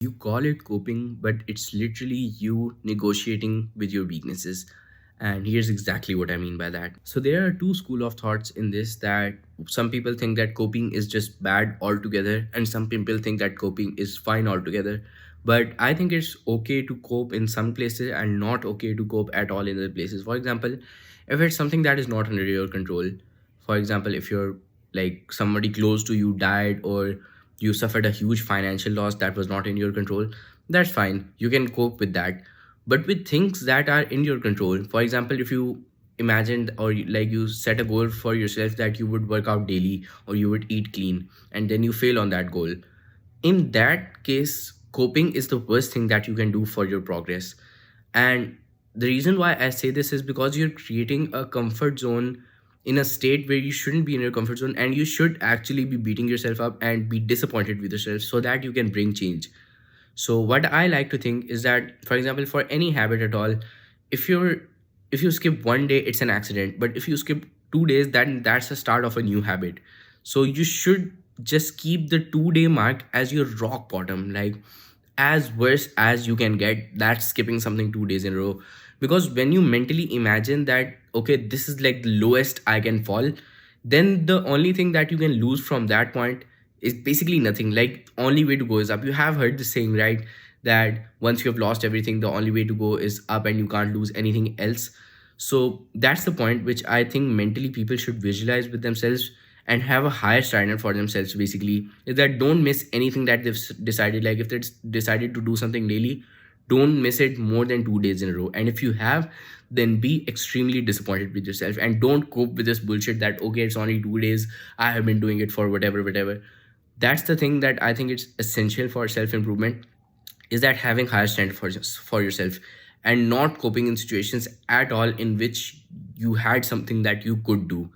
You call it coping, but it's literally you negotiating with your weaknesses. And here's exactly what I mean by that. So there are two school of thoughts in this, that some people think that coping is just bad altogether, and some people think that coping is fine altogether. But I think it's okay to cope in some places and not okay to cope at all in other places. For example, if it's something that is not under your control, for example, if you're like somebody close to you died, or you suffered a huge financial loss that was not in your control, that's fine, you can cope with that. But with things that are in your control, for example, if you imagined, or you set a goal for yourself that you would work out daily or you would eat clean, and then you fail on that goal, in that case coping is the worst thing that you can do for your progress. And the reason why I say this is because you're creating a comfort zone in a state where you shouldn't be in your comfort zone, and you should actually be beating yourself up and be disappointed with yourself so that you can bring change. So what I like to think is that, for example, for any habit at all, if you're if you skip one day, it's an accident. But if you skip 2 days, then that's the start of a new habit. So you should just keep the 2 day mark as your rock bottom, like as worse as you can get. That's skipping something 2 days in a row. Because when you mentally imagine that, okay, this is like the lowest I can fall, then the only thing that you can lose from that point is basically nothing. Like, only way to go is up. You have heard the saying, right? That once you have lost everything, the only way to go is up, and you can't lose anything else. So that's the point which I think mentally people should visualize with themselves and have a higher standard for themselves. Basically, is that don't miss anything that they've decided. Like, if they decided to do something daily, don't miss it more than 2 days in a row. And if you have, then be extremely disappointed with yourself, and don't cope with this bullshit that, okay, it's only 2 days, I have been doing it for whatever. That's the thing that I think it's essential for self improvement, is that having higher standard for yourself, and not coping in situations at all in which you had something that you could do.